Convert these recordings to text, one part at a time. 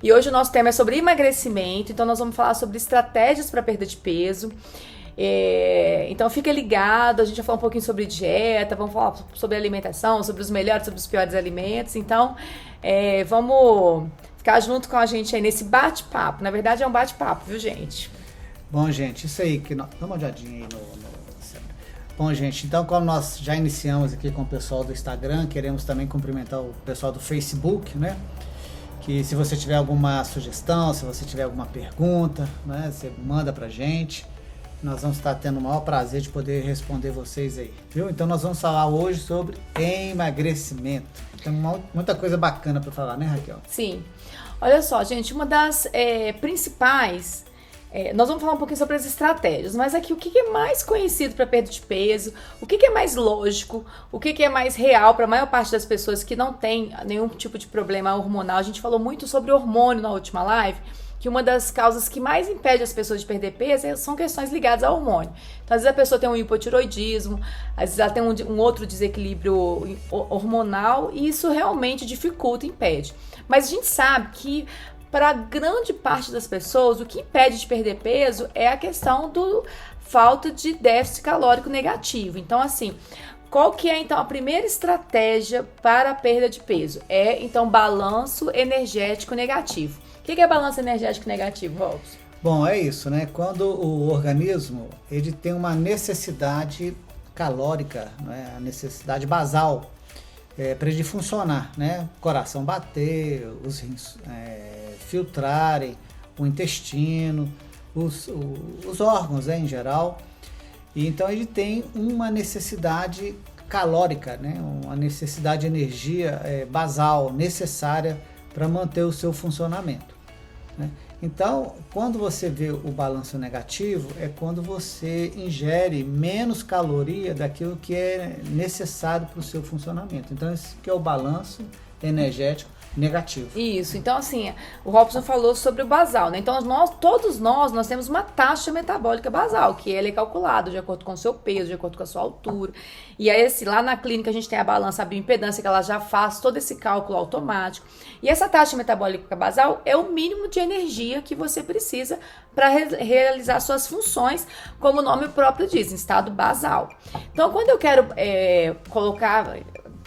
E hoje o nosso tema é sobre emagrecimento, então nós vamos falar sobre estratégias para perda de peso. Então fica ligado, a gente vai falar um pouquinho sobre dieta, vamos falar sobre alimentação, sobre os melhores, sobre os piores alimentos. Então vamos ficar junto com a gente aí nesse bate-papo. Na verdade é um bate-papo, viu, gente? Bom, gente, isso aí, dá uma olhadinha aí no... Bom, gente, então como nós já iniciamos aqui com o pessoal do Instagram, queremos também cumprimentar o pessoal do Facebook, né? Que se você tiver alguma sugestão, se você tiver alguma pergunta, né, você manda pra gente. Nós vamos estar tendo o maior prazer de poder responder vocês aí, viu? Então nós vamos falar hoje sobre emagrecimento. Tem muita coisa bacana para falar, né, Raquel? Sim. Olha só, gente, uma das principais... nós vamos falar um pouquinho sobre as estratégias, mas aqui o que é mais conhecido para perda de peso, o que é mais lógico, o que é mais real para a maior parte das pessoas que não tem nenhum tipo de problema hormonal. A gente falou muito sobre hormônio na última live, que uma das causas que mais impede as pessoas de perder peso são questões ligadas ao hormônio. Então, às vezes a pessoa tem um hipotiroidismo, às vezes ela tem um outro desequilíbrio hormonal e isso realmente dificulta, impede. Mas a gente sabe que para grande parte das pessoas, o que impede de perder peso é a questão do falta de déficit calórico negativo. Então, assim, qual que é, então, a primeira estratégia para a perda de peso? Então, balanço energético negativo. O que é balanço energético negativo, Robson? Bom, é isso, né? Quando o organismo ele tem uma necessidade calórica, né? A necessidade basal para ele funcionar, né? O coração bater, os rins filtrarem, o intestino, os órgãos, né, em geral. E então ele tem uma necessidade calórica, né? Uma necessidade de energia basal, necessária para manter o seu funcionamento, né? Então, quando você vê o balanço negativo, é quando você ingere menos caloria daquilo que é necessário para o seu funcionamento. Então, esse que é o balanço energético negativo. Isso, então assim, o Robson falou sobre o basal, né? Então todos nós temos uma taxa metabólica basal, que ele é calculado de acordo com o seu peso, de acordo com a sua altura. E aí, lá na clínica a gente tem a balança, a bioimpedância, que ela já faz todo esse cálculo automático. E essa taxa metabólica basal é o mínimo de energia que você precisa para realizar suas funções, como o nome próprio diz, em estado basal. Então, quando eu quero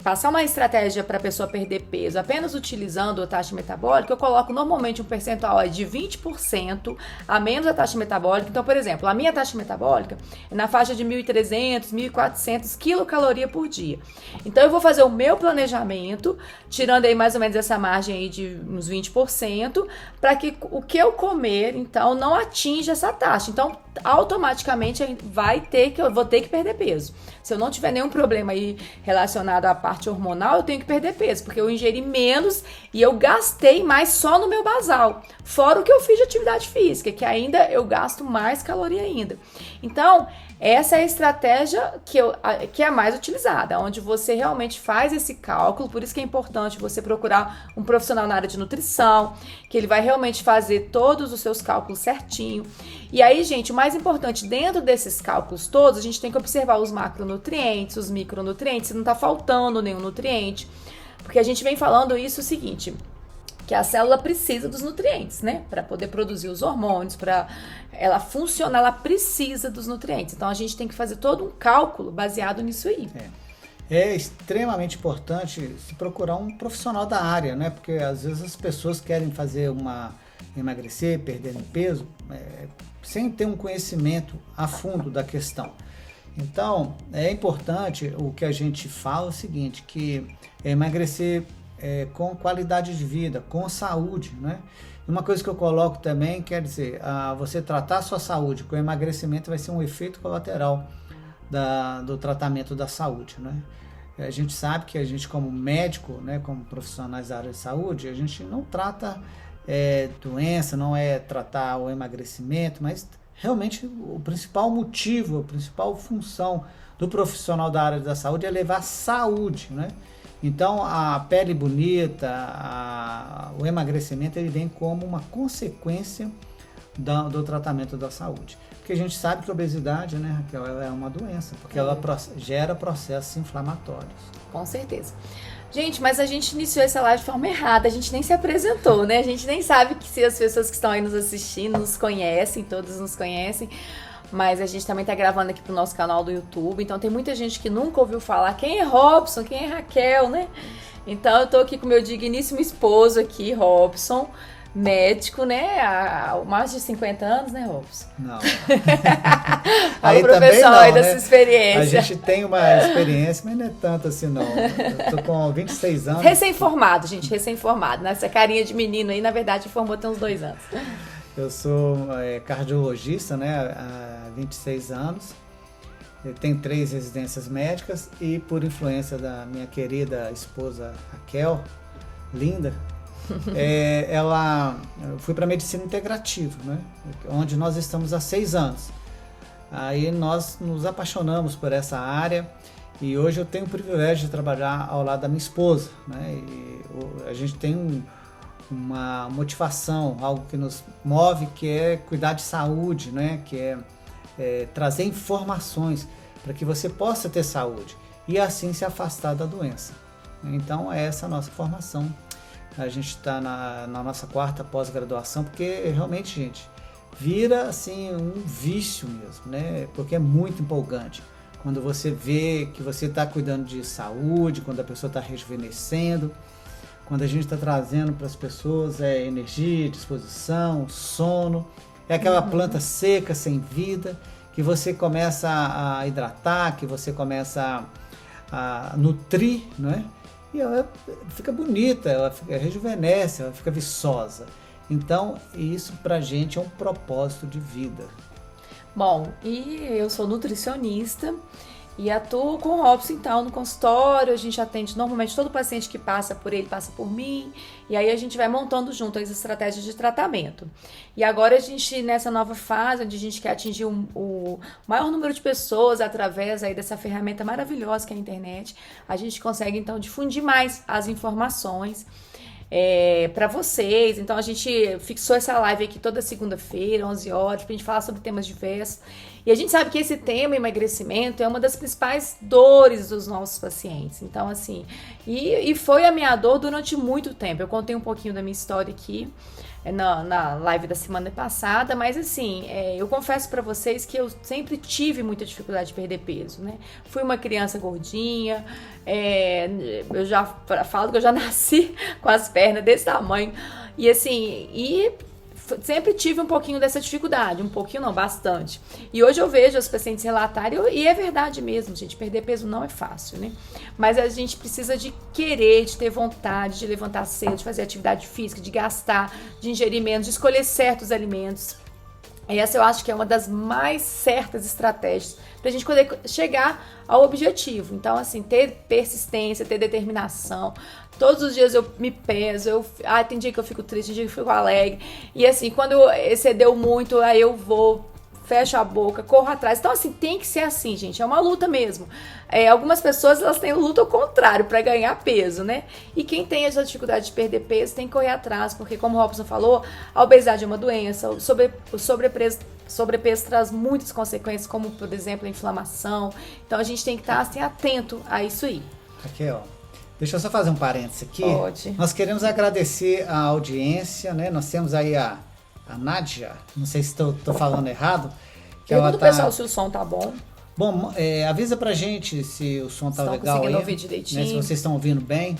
passar uma estratégia para a pessoa perder peso apenas utilizando a taxa metabólica, eu coloco normalmente um percentual de 20% a menos a taxa metabólica. Então, por exemplo, a minha taxa metabólica é na faixa de 1.300, 1.400 quilocalorias por dia. Então, eu vou fazer o meu planejamento, tirando aí mais ou menos essa margem aí de uns 20%, para que o que eu comer, então, não atinja essa taxa. Então, automaticamente eu vou ter que perder peso. Se eu não tiver nenhum problema aí relacionado à parte hormonal, eu tenho que perder peso, porque eu ingeri menos e eu gastei mais só no meu basal. Fora o que eu fiz de atividade física, que ainda eu gasto mais caloria ainda. Então, essa é a estratégia que é a mais utilizada, onde você realmente faz esse cálculo. Por isso que é importante você procurar um profissional na área de nutrição, que ele vai realmente fazer todos os seus cálculos certinho. E aí, gente, o mais importante, dentro desses cálculos todos, a gente tem que observar os macronutrientes, os micronutrientes, se não está faltando nenhum nutriente. Porque a gente vem falando isso o seguinte, que a célula precisa dos nutrientes, né? Para poder produzir os hormônios, para ela funcionar, ela precisa dos nutrientes. Então, a gente tem que fazer todo um cálculo baseado nisso aí. É extremamente importante se procurar um profissional da área, né? Porque às vezes as pessoas querem fazer emagrecer, perder peso, sem ter um conhecimento a fundo da questão. Então, é importante, o que a gente fala é o seguinte, que emagrecer com qualidade de vida, com saúde, né? Uma coisa que eu coloco também, quer dizer, você tratar a sua saúde com emagrecimento vai ser um efeito colateral do tratamento da saúde, né? A gente sabe que a gente, como médico, né, como profissionais da área de saúde, a gente não trata doença, não é tratar o emagrecimento, mas realmente o principal motivo, a principal função do profissional da área da saúde é levar saúde, né? Então, a pele bonita, o emagrecimento, ele vem como uma consequência do tratamento da saúde. Porque a gente sabe que a obesidade, né, Raquel, ela é uma doença, porque ela gera processos inflamatórios. Com certeza. Gente, mas a gente iniciou essa live de forma errada, a gente nem se apresentou, né? A gente nem sabe que se as pessoas que estão aí nos assistindo nos conhecem, todos nos conhecem, mas a gente também tá gravando aqui pro nosso canal do YouTube, então tem muita gente que nunca ouviu falar quem é Robson, quem é Raquel, né? Então eu tô aqui com o meu digníssimo esposo aqui, Robson, médico, né? Há mais de 50 anos, né, Robson? Não. Aí professor aí da sua experiência. A gente tem uma experiência, mas não é tanto assim, não. Eu tô com 26 anos. Recém-formado, gente, recém-formado. Nessa carinha de menino aí, na verdade, formou tem uns 2 anos. Eu sou cardiologista, né, há 26 anos. Eu tenho 3 residências médicas e por influência da minha querida esposa Raquel, linda, eu fui para medicina integrativa, né, onde nós estamos há 6 anos. Aí nós nos apaixonamos por essa área e hoje eu tenho o privilégio de trabalhar ao lado da minha esposa, né, e a gente tem uma motivação, algo que nos move, que é cuidar de saúde, né, que é trazer informações para que você possa ter saúde e assim se afastar da doença. Então é essa a nossa formação. A gente está na nossa 4ª pós-graduação, porque realmente, gente, vira assim um vício mesmo, né? Porque é muito empolgante. Quando você vê que você está cuidando de saúde, quando a pessoa está rejuvenescendo, quando a gente está trazendo para as pessoas energia, disposição, sono, é aquela planta seca, sem vida, que você começa a hidratar, que você começa a nutrir, não é? E ela fica bonita, ela rejuvenesce, ela fica viçosa. Então, isso pra gente é um propósito de vida. Bom, e eu sou nutricionista e atuo com o Robson, então, no consultório. A gente atende normalmente todo paciente que passa por ele, passa por mim. E aí a gente vai montando junto as estratégias de tratamento. E agora a gente, nessa nova fase, onde a gente quer atingir o maior número de pessoas através aí dessa ferramenta maravilhosa que é a internet, a gente consegue, então, difundir mais as informações para vocês. Então a gente fixou essa live aqui toda segunda-feira, 11 horas, pra gente falar sobre temas diversos. E a gente sabe que esse tema, emagrecimento, é uma das principais dores dos nossos pacientes. Então, assim, e foi a minha dor durante muito tempo. Eu contei um pouquinho da minha história aqui na live da semana passada, mas assim, eu confesso pra vocês que eu sempre tive muita dificuldade de perder peso, né? Fui uma criança gordinha, eu já falo que eu já nasci com as pernas desse tamanho, e assim, sempre tive um pouquinho dessa dificuldade, um pouquinho não, bastante. E hoje eu vejo os pacientes relatarem, e é verdade mesmo, gente, perder peso não é fácil, né? Mas a gente precisa de querer, de ter vontade, de levantar cedo, de fazer atividade física, de gastar, de ingerir menos, de escolher certos alimentos. E essa eu acho que é uma das mais certas estratégias pra gente poder chegar ao objetivo. Então, assim, ter persistência, ter determinação. Todos os dias eu me peso, tem dia que eu fico triste, tem dia que eu fico alegre. E assim, quando excedeu muito, aí eu vou, fecho a boca, corro atrás. Então, assim, tem que ser assim, gente. É uma luta mesmo. Algumas pessoas, elas têm luta ao contrário, para ganhar peso, né? E quem tem essa dificuldade de perder peso tem que correr atrás, porque como o Robson falou, a obesidade é uma doença, o sobrepeso traz muitas consequências, como, por exemplo, a inflamação. Então, a gente tem que estar, assim, atento a isso aí. Raquel, deixa eu só fazer um parênteses aqui. Pode. Nós queremos agradecer a audiência, né? Nós temos aí a Nádia, não sei se estou falando errado. Pergunta pro pessoal se o som tá bom. Bom, avisa pra gente se o som tá legal aí. Estão conseguindo ouvir direitinho. Né, se vocês estão ouvindo bem.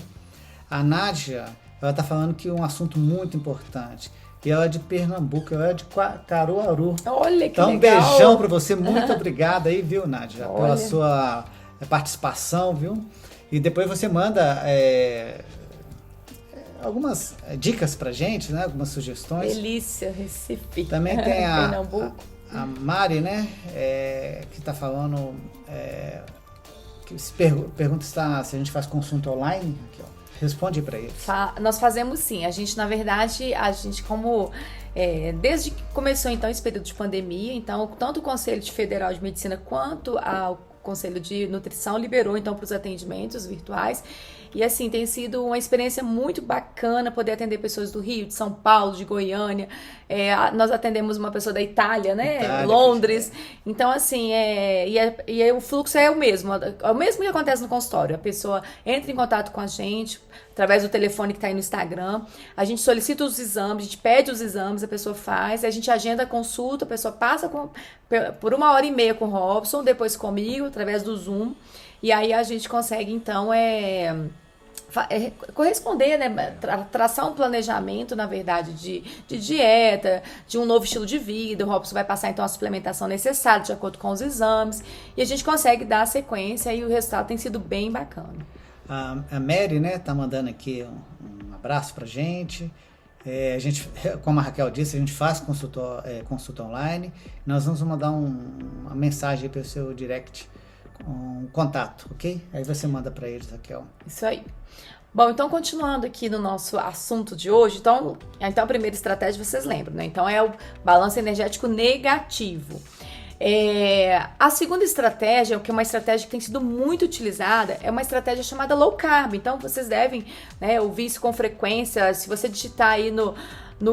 A Nádia, ela tá falando que é um assunto muito importante. E ela é de Pernambuco, ela é de Caruaru. Olha que então, legal. Um beijão pra você, muito obrigada aí, viu, Nádia, pela sua participação, viu? E depois você manda algumas dicas pra gente, né? Algumas sugestões. Delícia, Recife. Também tem Pernambuco. A Mari, né? Que tá falando. Que se pergunta se a gente faz consulta online. Aqui, ó. Responde pra eles. Nós fazemos sim. A gente, na verdade, como. Desde que começou então esse período de pandemia, então tanto o Conselho Federal de Medicina quanto o Conselho de Nutrição liberou então para os atendimentos virtuais. E assim, tem sido uma experiência muito bacana poder atender pessoas do Rio, de São Paulo, de Goiânia. Nós atendemos uma pessoa da Itália, né? Itália, Londres. Então, assim, o fluxo é o mesmo que acontece no consultório. A pessoa entra em contato com a gente através do telefone que está aí no Instagram. A gente solicita os exames, a gente pede os exames, a pessoa faz, a gente agenda a consulta, a pessoa passa por 1h30 com o Robson, depois comigo, através do Zoom. E aí a gente consegue, então, corresponder, né? Traçar um planejamento, na verdade, de dieta, de um novo estilo de vida. O Robson vai passar, então, a suplementação necessária de acordo com os exames. E a gente consegue dar a sequência e o resultado tem sido bem bacana. A Mary, né, tá mandando aqui um abraço pra gente. A gente, como a Raquel disse, a gente faz consulta online. Nós vamos mandar uma mensagem para o seu direct, um contato, ok? Aí você manda para eles, Raquel. Isso aí. Bom, então continuando aqui no nosso assunto de hoje, então a primeira estratégia vocês lembram, né? Então é o balanço energético negativo. A segunda estratégia, que é uma estratégia que tem sido muito utilizada, é uma estratégia chamada low carb. Então vocês devem, né, ouvir isso com frequência. Se você digitar aí no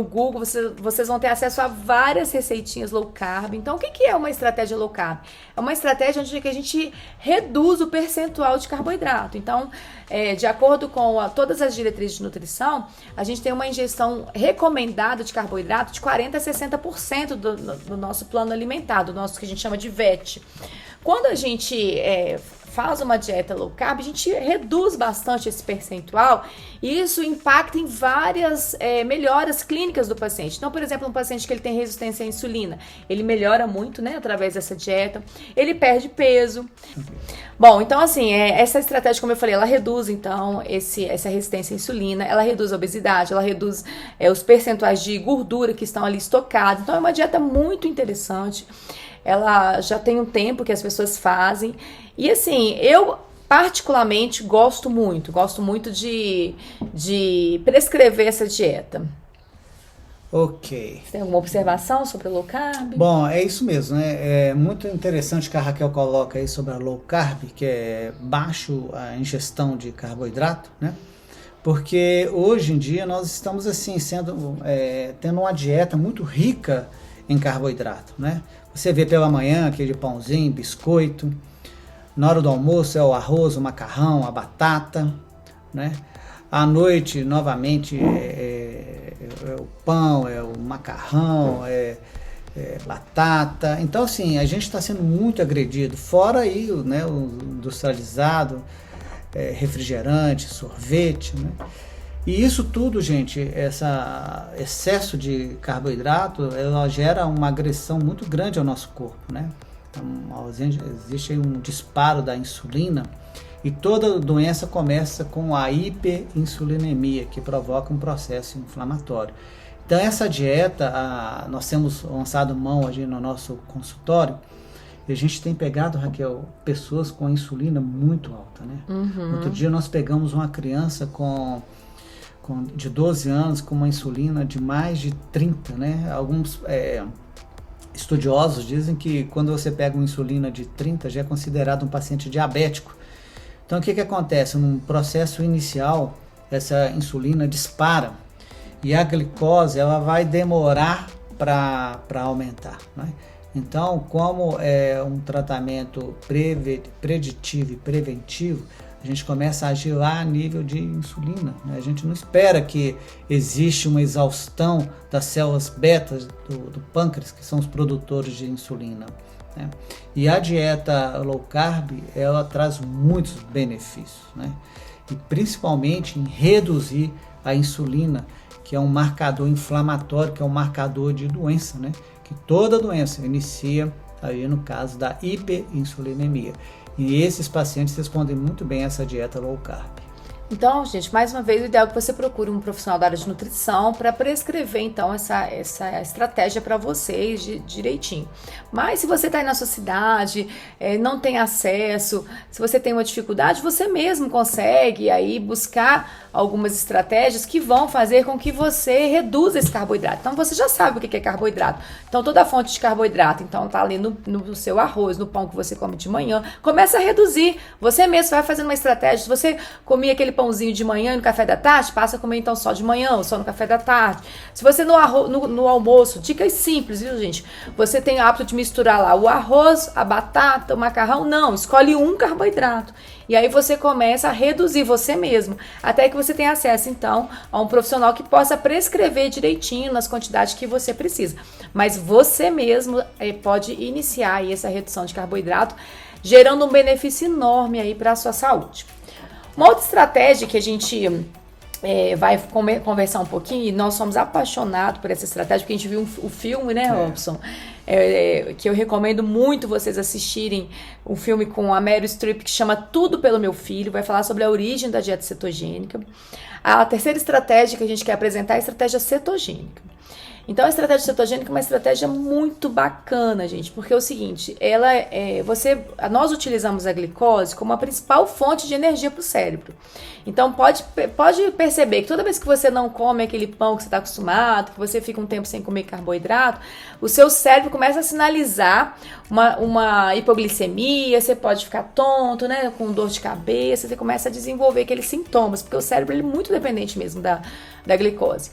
Google, vocês vão ter acesso a várias receitinhas low carb. Então, o que é uma estratégia low carb? É uma estratégia onde a gente reduz o percentual de carboidrato. Então, de acordo com todas as diretrizes de nutrição, a gente tem uma ingestão recomendada de carboidrato de 40% a 60% do nosso plano alimentar, do nosso que a gente chama de VET. Quando a gente faz uma dieta low carb, a gente reduz bastante esse percentual e isso impacta em várias melhoras clínicas do paciente. Então, por exemplo, um paciente que ele tem resistência à insulina, ele melhora muito, né, através dessa dieta, ele perde peso. Bom, então assim, essa estratégia, como eu falei, ela reduz então essa resistência à insulina, ela reduz a obesidade, ela reduz os percentuais de gordura que estão ali estocados. Então é uma dieta muito interessante. Ela já tem um tempo que as pessoas fazem. E assim, eu particularmente gosto muito de prescrever essa dieta. Ok. Você tem alguma observação sobre o low carb? Bom, é isso mesmo, né? É muito interessante que a Raquel coloca aí sobre a low carb, que é baixo a ingestão de carboidrato, né? Porque hoje em dia nós estamos assim, tendo uma dieta muito rica em carboidrato, né? Você vê pela manhã aquele pãozinho, biscoito. Na hora do almoço é o arroz, o macarrão, a batata, né? À noite, novamente, é o pão, é o macarrão, é batata. Então, assim, a gente está sendo muito agredido. Fora aí, né, o industrializado, refrigerante, sorvete, né? E isso tudo, gente, esse excesso de carboidrato, ela gera uma agressão muito grande ao nosso corpo, né? Então, existe um disparo da insulina e toda doença começa com a hiperinsulinemia, que provoca um processo inflamatório. Então, essa dieta, nós temos lançado mão ali no nosso consultório e a gente tem pegado, Raquel, pessoas com insulina muito alta, né? Uhum. Outro dia nós pegamos uma criança de 12 anos com uma insulina de mais de 30, né? Alguns estudiosos dizem que quando você pega uma insulina de 30 já é considerado um paciente diabético. Então o que acontece? Num processo inicial, essa insulina dispara e a glicose ela vai demorar para aumentar, né? Então, como é um tratamento preditivo e preventivo, a gente começa a agir lá a nível de insulina, né? A gente não espera que existe uma exaustão das células betas do pâncreas, que são os produtores de insulina, né? E a dieta low carb, ela traz muitos benefícios, né? E principalmente em reduzir a insulina, que é um marcador inflamatório, que é um marcador de doença, né? Que toda doença inicia aí no caso da hiperinsulinemia. E esses pacientes respondem muito bem a essa dieta low carb. Então, gente, mais uma vez, o ideal é que você procure um profissional da área de nutrição para prescrever, então, essa estratégia para vocês direitinho. Mas se você está aí na sua cidade, não tem acesso, se você tem uma dificuldade, você mesmo consegue aí buscar algumas estratégias que vão fazer com que você reduza esse carboidrato. Então, você já sabe o que é carboidrato. Então, toda a fonte de carboidrato, então, tá ali no seu arroz, no pão que você come de manhã, começa a reduzir. Você mesmo vai fazendo uma estratégia. Se você comia aquele pão pãozinho de manhã e no café da tarde, passa a comer então só de manhã ou só no café da tarde. Se você no almoço, dicas simples, viu, gente? Você tem o hábito de misturar lá o arroz, a batata, o macarrão, não, escolhe um carboidrato. E aí você começa a reduzir você mesmo, até que você tenha acesso, então, a um profissional que possa prescrever direitinho nas quantidades que você precisa. Mas você mesmo pode iniciar aí essa redução de carboidrato, gerando um benefício enorme aí para a sua saúde. Uma outra estratégia que a gente vai conversar um pouquinho, e nós somos apaixonados por essa estratégia, porque a gente viu o filme, né, Robson? Que eu recomendo muito vocês assistirem, um filme com a Meryl Streep que chama Tudo pelo Meu Filho, vai falar sobre a origem da dieta cetogênica. A terceira estratégia que a gente quer apresentar é a estratégia cetogênica. Então, a estratégia cetogênica é uma estratégia muito bacana, gente, porque é o seguinte, nós utilizamos a glicose como a principal fonte de energia para o cérebro. Então, pode perceber que toda vez que você não come aquele pão que você está acostumado, que você fica um tempo sem comer carboidrato, o seu cérebro começa a sinalizar uma hipoglicemia, você pode ficar tonto, né, com dor de cabeça, você começa a desenvolver aqueles sintomas, porque o cérebro é muito dependente mesmo da glicose.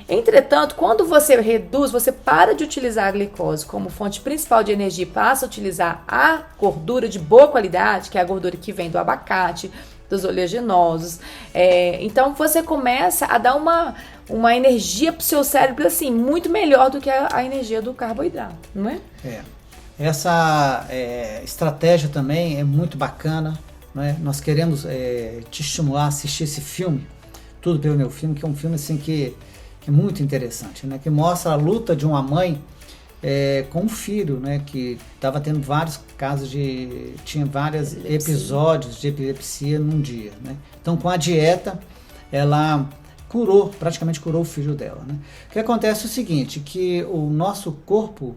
Entretanto, quando você reduz, você para de utilizar a glicose como fonte principal de energia e passa a utilizar a gordura de boa qualidade, que é a gordura que vem do abacate, dos oleaginosos. Então, você começa a dar uma energia para o seu cérebro, assim, muito melhor do que a energia do carboidrato, não é? Essa estratégia também é muito bacana, né? Nós queremos te estimular a assistir esse filme, Tudo pelo Meu Filho, que é um filme assim que é muito interessante, né? Que mostra a luta de uma mãe com um filho, né? Que estava tendo vários casos tinha vários episódios de epilepsia num dia, né? Então, com a dieta, ela praticamente curou o filho dela, né? O que acontece é o seguinte, que o nosso corpo,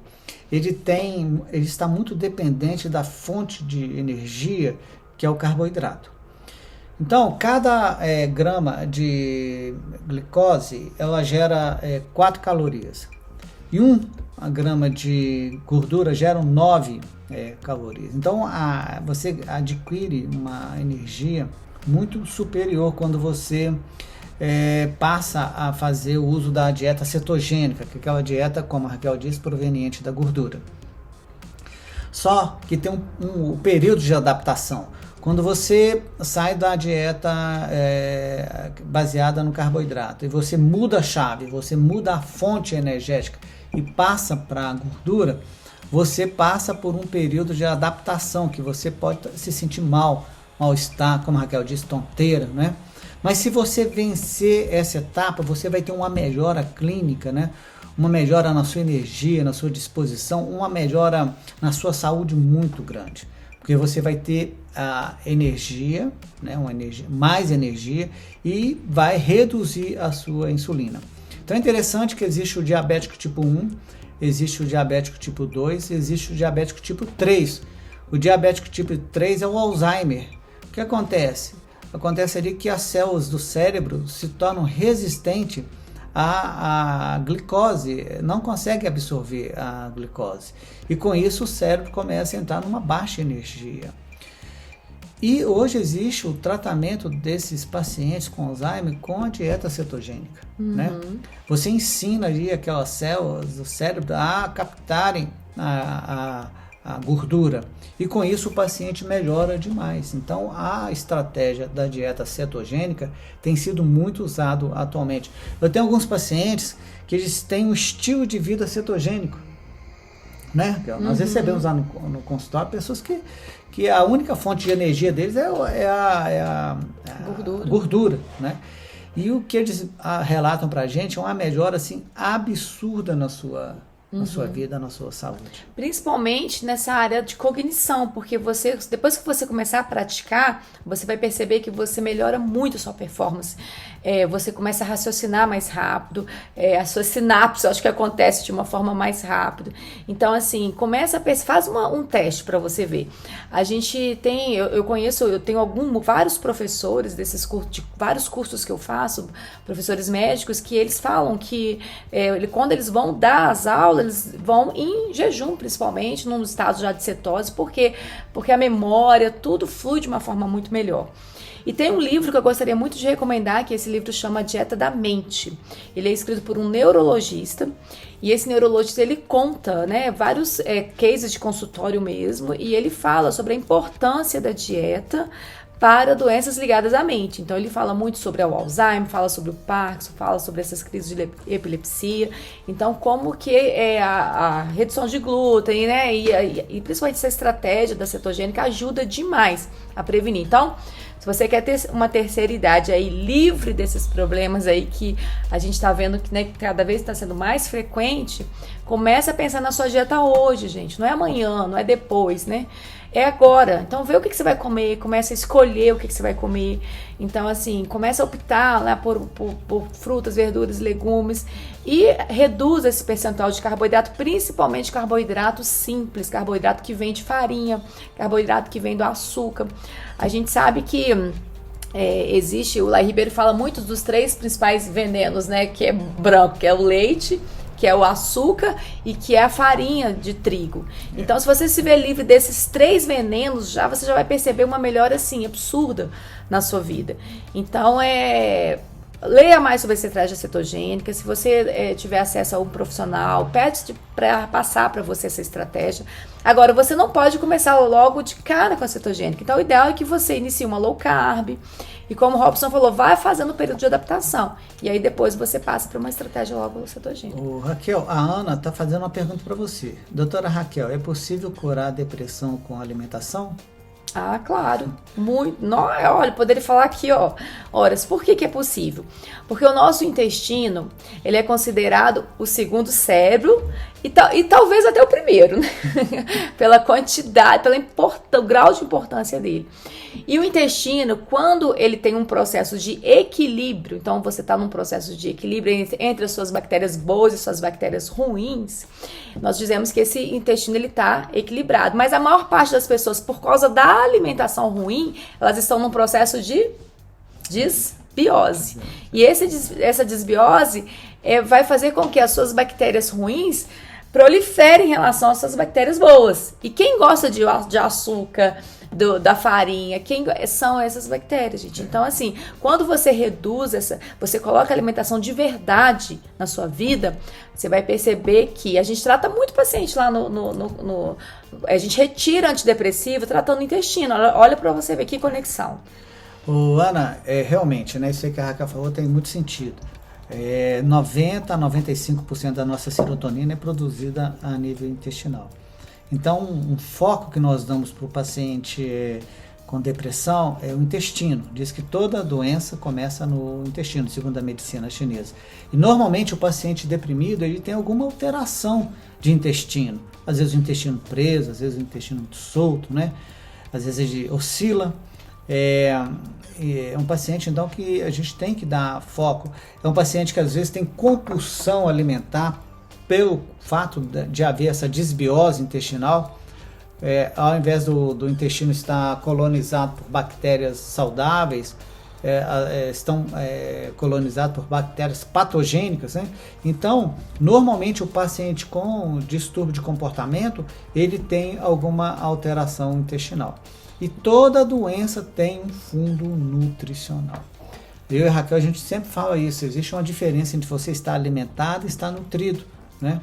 ele está muito dependente da fonte de energia, que é o carboidrato. Então, cada grama de glicose, ela gera 4 calorias. E 1 grama de gordura gera 9 calorias. Então, você adquire uma energia muito superior quando você passa a fazer o uso da dieta cetogênica, que é aquela dieta, como a Raquel disse, proveniente da gordura. Só que tem um período de adaptação. Quando você sai da dieta baseada no carboidrato e você muda a chave, você muda a fonte energética e passa para a gordura, você passa por um período de adaptação, que você pode se sentir mal-estar, como a Raquel disse, tonteira, né? Mas se você vencer essa etapa, você vai ter uma melhora clínica, né? Uma melhora na sua energia, na sua disposição, uma melhora na sua saúde muito grande. Porque você vai ter a energia, né, mais energia, e vai reduzir a sua insulina. Então é interessante que existe o diabético tipo 1, existe o diabético tipo 2, existe o diabético tipo 3. O diabético tipo 3 é o Alzheimer. O que acontece? Acontece ali que as células do cérebro se tornam resistentes à glicose, não consegue absorver a glicose. E com isso o cérebro começa a entrar numa baixa energia. E hoje existe o tratamento desses pacientes com Alzheimer com a dieta cetogênica. Né? Você ensina ali aquelas células do cérebro a captarem a gordura. E com isso o paciente melhora demais. Então a estratégia da dieta cetogênica tem sido muito usado atualmente. Eu tenho alguns pacientes que eles têm um estilo de vida cetogênico. Né? Nós recebemos lá no consultório pessoas que a única fonte de energia deles é a gordura. Né? E o que eles relatam para a gente é uma melhora assim, absurda na sua vida, na sua saúde. Principalmente nessa área de cognição, porque depois que você começar a praticar, você vai perceber que você melhora muito a sua performance. Você começa a raciocinar mais rápido, as suas sinapses, acho que acontece de uma forma mais rápida. Então, assim, faz um teste para você ver. A gente tem, eu tenho vários professores de vários cursos que eu faço, professores médicos, que eles falam que quando eles vão dar as aulas, eles vão em jejum, principalmente, num estado já de cetose, porque a memória, tudo flui de uma forma muito melhor. E tem um livro que eu gostaria muito de recomendar, que esse livro chama Dieta da Mente. Ele é escrito por um neurologista, e esse neurologista ele conta, né, vários cases de consultório mesmo, e ele fala sobre a importância da dieta para doenças ligadas à mente. Então ele fala muito sobre o Alzheimer, fala sobre o Parkinson, fala sobre essas crises de epilepsia. Então como que a redução de glúten, né, e principalmente essa estratégia da cetogênica ajuda demais a prevenir. Então, se você quer ter uma terceira idade aí livre desses problemas aí que a gente tá vendo que, né, cada vez está sendo mais frequente, comece a pensar na sua dieta hoje, gente. Não é amanhã, não é depois, né? É agora. Então vê o que você vai comer, começa a escolher o que você vai comer. Então assim, começa a optar lá por frutas, verduras, legumes e reduz esse percentual de carboidrato, principalmente carboidrato simples, carboidrato que vem de farinha, carboidrato que vem do açúcar. A gente sabe que existe, o Lai Ribeiro fala muito dos 3 principais venenos, né, que é branco, que é o leite, que é o açúcar e que é a farinha de trigo. Então, se você se vê livre desses 3 venenos, você já vai perceber uma melhora, assim, absurda na sua vida. Então, leia mais sobre a estratégia cetogênica. Se você tiver acesso a um profissional, pede para passar para você essa estratégia. Agora, você não pode começar logo de cara com a cetogênica. Então, o ideal é que você inicie uma low carb. E como o Robson falou, vai fazendo um período de adaptação. E aí depois você passa para uma estratégia logo cetogênica. Raquel, a Ana está fazendo uma pergunta para você. Doutora Raquel, é possível curar a depressão com alimentação? Ah, claro. Muito. Olha, poderia falar aqui, horas. Por que é possível? Porque o nosso intestino, ele é considerado o segundo cérebro e talvez até o primeiro, né? Pela quantidade, o grau de importância dele. E o intestino, quando ele tem um processo de equilíbrio, então você está num processo de equilíbrio entre as suas bactérias boas e suas bactérias ruins, nós dizemos que esse intestino ele está equilibrado. Mas a maior parte das pessoas, por causa da alimentação ruim, elas estão num processo de desbiose. E essa desbiose vai fazer com que as suas bactérias ruins proliferem em relação às suas bactérias boas. E quem gosta de açúcar, da farinha, são essas bactérias, gente. Então, assim, quando você reduz você coloca alimentação de verdade na sua vida, você vai perceber que a gente trata muito paciente lá a gente retira antidepressivo tratando o intestino. Olha pra você ver que conexão. Ana, realmente, né, isso aí que a Raquel falou tem muito sentido. 90 a 95% da nossa serotonina é produzida a nível intestinal. Então, um foco que nós damos para o paciente com depressão é o intestino. Diz que toda doença começa no intestino, segundo a medicina chinesa. E normalmente o paciente deprimido ele tem alguma alteração de intestino. Às vezes o intestino preso, às vezes o intestino muito solto, né? Às vezes ele oscila. É um paciente, então, que a gente tem que dar foco. É um paciente que às vezes tem compulsão alimentar pelo fato de haver essa desbiose intestinal. Ao invés do intestino estar colonizado por bactérias saudáveis, estão colonizados por bactérias patogênicas, né? Então, normalmente o paciente com distúrbio de comportamento, ele tem alguma alteração intestinal. E toda doença tem um fundo nutricional. Eu e a Raquel, a gente sempre fala isso, existe uma diferença entre você estar alimentado e estar nutrido, né?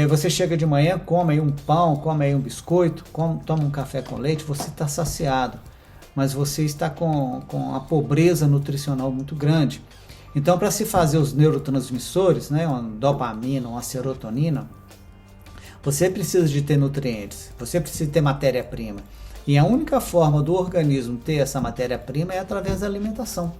Você chega de manhã, come aí um pão, come aí um biscoito, toma um café com leite, você está saciado, mas você está com a pobreza nutricional muito grande. Então, para se fazer os neurotransmissores, né, uma dopamina, uma serotonina, você precisa de ter nutrientes, você precisa ter matéria-prima. E a única forma do organismo ter essa matéria-prima é através da alimentação.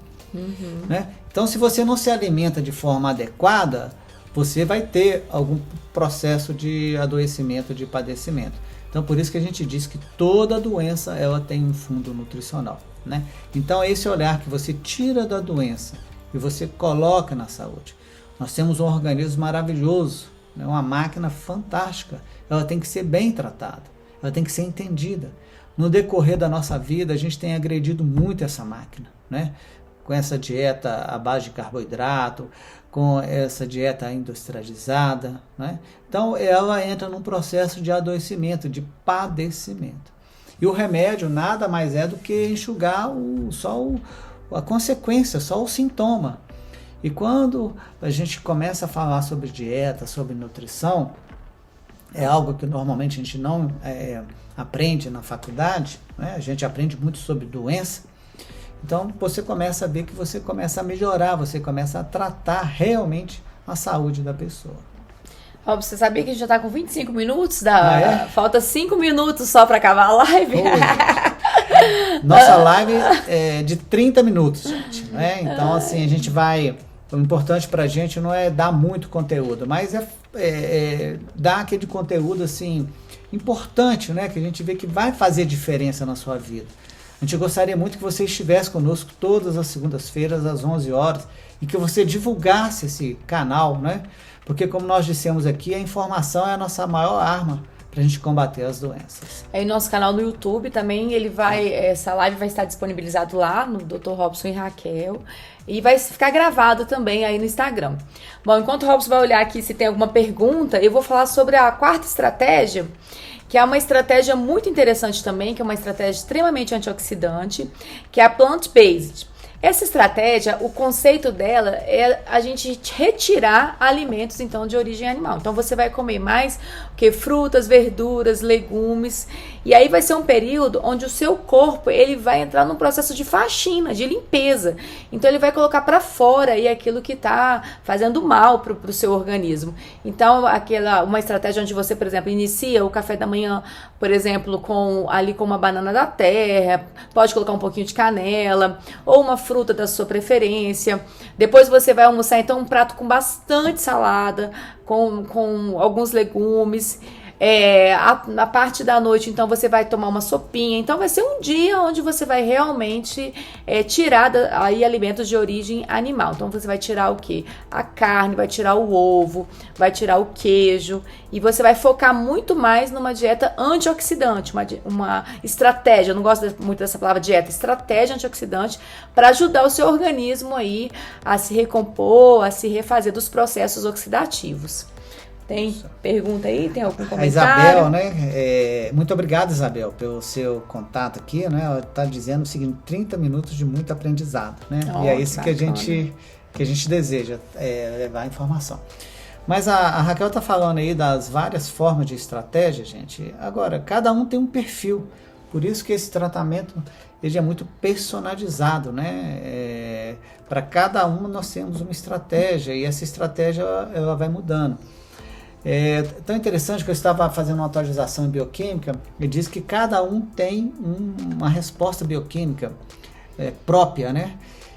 Né? Então, se você não se alimenta de forma adequada, você vai ter algum processo de adoecimento, de padecimento. Então, por isso que a gente diz que toda doença ela tem um fundo nutricional. Né? Então, é esse olhar que você tira da doença e você coloca na saúde. Nós temos um organismo maravilhoso, né? Uma máquina fantástica. Ela tem que ser bem tratada, ela tem que ser entendida. No decorrer da nossa vida, a gente tem agredido muito essa máquina, né? Com essa dieta à base de carboidrato, com essa dieta industrializada, né? Então, ela entra num processo de adoecimento, de padecimento. E o remédio nada mais é do que enxugar a consequência, só o sintoma. E quando a gente começa a falar sobre dieta, sobre nutrição, é algo que normalmente a gente não aprende na faculdade, né? A gente aprende muito sobre doença. Então você começa a ver que você começa a melhorar, você começa a tratar realmente a saúde da pessoa. Rob, você sabia que a gente já tá com 25 minutos? Falta 5 minutos só para acabar a live? Nossa live é de 30 minutos, gente. Né? Então, assim, a gente vai... O importante pra gente não é dar muito conteúdo, mas é dar aquele conteúdo, assim, importante, né? Que a gente vê que vai fazer diferença na sua vida. A gente gostaria muito que você estivesse conosco todas as segundas-feiras, às 11 horas, e que você divulgasse esse canal, né? Porque, como nós dissemos aqui, a informação é a nossa maior arma para a gente combater as doenças. Aí nosso canal no YouTube também, essa live vai estar disponibilizado lá no Dr. Robson e Raquel, e vai ficar gravado também aí no Instagram. Bom, enquanto o Robson vai olhar aqui se tem alguma pergunta, eu vou falar sobre a quarta estratégia, que é uma estratégia muito interessante também, que é uma estratégia extremamente antioxidante, que é a plant-based. Essa estratégia, o conceito dela é a gente retirar alimentos, então, de origem animal. Então, você vai comer mais frutas, verduras, legumes. E aí vai ser um período onde o seu corpo, ele vai entrar num processo de faxina, de limpeza. Então, ele vai colocar para fora aí aquilo que está fazendo mal pro seu organismo. Então, uma estratégia onde você, por exemplo, inicia o café da manhã, por exemplo, com uma banana da terra, pode colocar um pouquinho de canela, ou uma fruta da sua preferência. Depois você vai almoçar, então, um prato com bastante salada, com alguns legumes. Na parte da noite, então, você vai tomar uma sopinha. Então, vai ser um dia onde você vai realmente tirar aí alimentos de origem animal. Então, você vai tirar o quê? A carne, vai tirar o ovo, vai tirar o queijo. E você vai focar muito mais numa dieta antioxidante, uma estratégia. Eu não gosto muito dessa palavra dieta, estratégia antioxidante, para ajudar o seu organismo aí a se recompor, a se refazer dos processos oxidativos. Tem pergunta aí? Tem algum comentário? A Isabel, né? Muito obrigado, Isabel, pelo seu contato aqui, né? Ela está dizendo o seguinte: 30 minutos de muito aprendizado, né? E é isso que a gente deseja, levar a informação. Mas a Raquel está falando aí das várias formas de estratégia, gente. Agora, cada um tem um perfil. Por isso que esse tratamento ele é muito personalizado, né? Para cada um nós temos uma estratégia e essa estratégia ela vai mudando. É tão interessante que eu estava fazendo uma atualização em bioquímica e diz que cada um tem uma resposta bioquímica própria, né?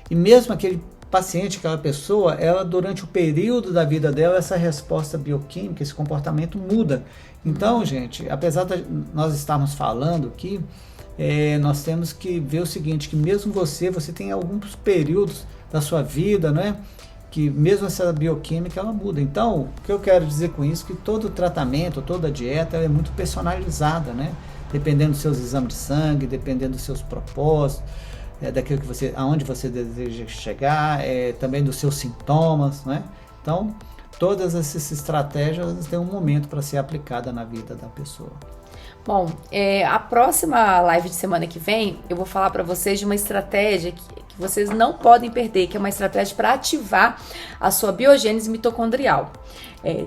E mesmo aquele paciente, aquela pessoa, ela durante o período da vida dela, essa resposta bioquímica, esse comportamento muda. Então, gente, apesar de nós estarmos falando aqui, nós temos que ver o seguinte, que mesmo você tem alguns períodos da sua vida, né? Que mesmo essa bioquímica ela muda. Então, o que eu quero dizer com isso é que todo tratamento, toda dieta é muito personalizada, né? Dependendo dos seus exames de sangue, dependendo dos seus propósitos, daquilo que aonde você deseja chegar, também dos seus sintomas, né? Então, todas essas estratégias têm um momento para ser aplicada na vida da pessoa. Bom, a próxima live de semana que vem, eu vou falar para vocês de uma estratégia que vocês não podem perder, que é uma estratégia para ativar a sua biogênese mitocondrial.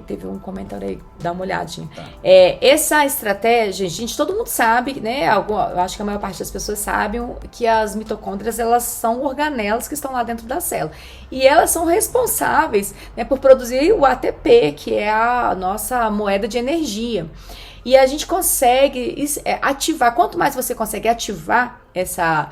Teve um comentário aí, dá uma olhadinha. Tá. Essa estratégia, gente, todo mundo sabe, né? Eu acho que a maior parte das pessoas sabem que as mitocôndrias, elas são organelas que estão lá dentro da célula. E elas são responsáveis, né, por produzir o ATP, que é a nossa moeda de energia. E a gente consegue ativar, quanto mais você consegue ativar essa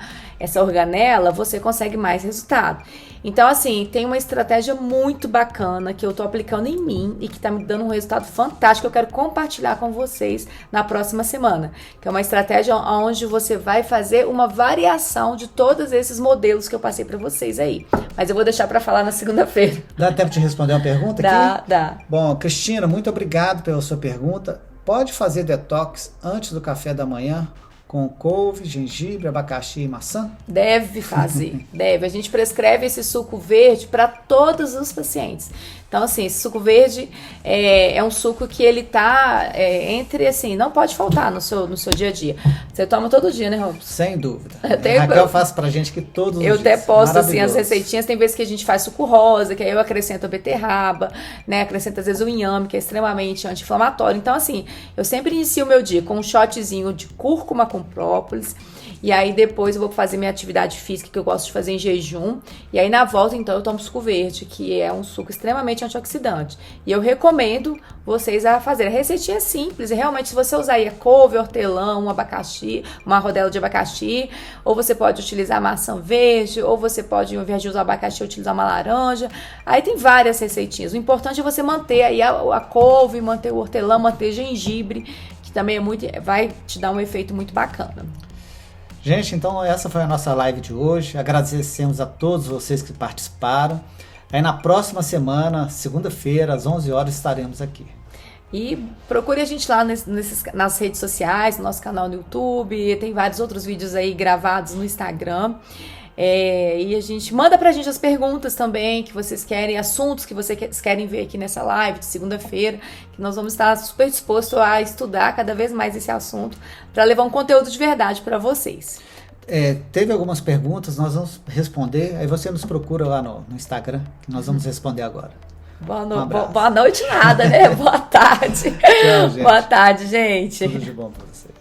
organela, você consegue mais resultado. Então, assim, tem uma estratégia muito bacana que eu tô aplicando em mim e que tá me dando um resultado fantástico. Eu quero compartilhar com vocês na próxima semana. Que é uma estratégia onde você vai fazer uma variação de todos esses modelos que eu passei para vocês aí. Mas eu vou deixar para falar na segunda-feira. Dá tempo de responder uma pergunta aqui? Dá. Bom, Cristina, muito obrigado pela sua pergunta. Pode fazer detox antes do café da manhã com couve, gengibre, abacaxi e maçã? Deve fazer, deve. A gente prescreve esse suco verde para todos os pacientes. Então, assim, esse suco verde é um suco que ele tá entre, assim, não pode faltar no seu dia a dia. Você toma todo dia, né, Robson? Sem dúvida. A Raquel faz pra gente que todos os dias. Eu até posto, assim, as receitinhas. Tem vezes que a gente faz suco rosa, que aí eu acrescento a beterraba, né? Acrescento, às vezes, o inhame, que é extremamente anti-inflamatório. Então, assim, eu sempre inicio o meu dia com um shotzinho de cúrcuma com própolis. E aí depois eu vou fazer minha atividade física, que eu gosto de fazer em jejum. E aí na volta, então, eu tomo suco verde, que é um suco extremamente antioxidante. E eu recomendo vocês a fazer. A receitinha é simples. E realmente, se você usar aí a couve, hortelã, um abacaxi, uma rodela de abacaxi, ou você pode utilizar maçã verde, ou você pode, ao invés de usar abacaxi, utilizar uma laranja. Aí tem várias receitinhas. O importante é você manter aí a couve, manter o hortelã, manter gengibre, que também vai te dar um efeito muito bacana. Gente, então essa foi a nossa live de hoje. Agradecemos a todos vocês que participaram. Aí na próxima semana, segunda-feira, às 11 horas, estaremos aqui. E procure a gente lá nas redes sociais, no nosso canal no YouTube. Tem vários outros vídeos aí gravados no Instagram. E a gente manda pra gente as perguntas também que vocês querem, assuntos que vocês querem ver aqui nessa live de segunda-feira, que nós vamos estar super dispostos a estudar cada vez mais esse assunto para levar um conteúdo de verdade para vocês. Teve algumas perguntas, nós vamos responder, aí você nos procura lá no Instagram, que nós vamos responder agora. Boa noite nada, né? Boa tarde. Tchau, gente. Boa tarde, gente. Tudo de bom para vocês.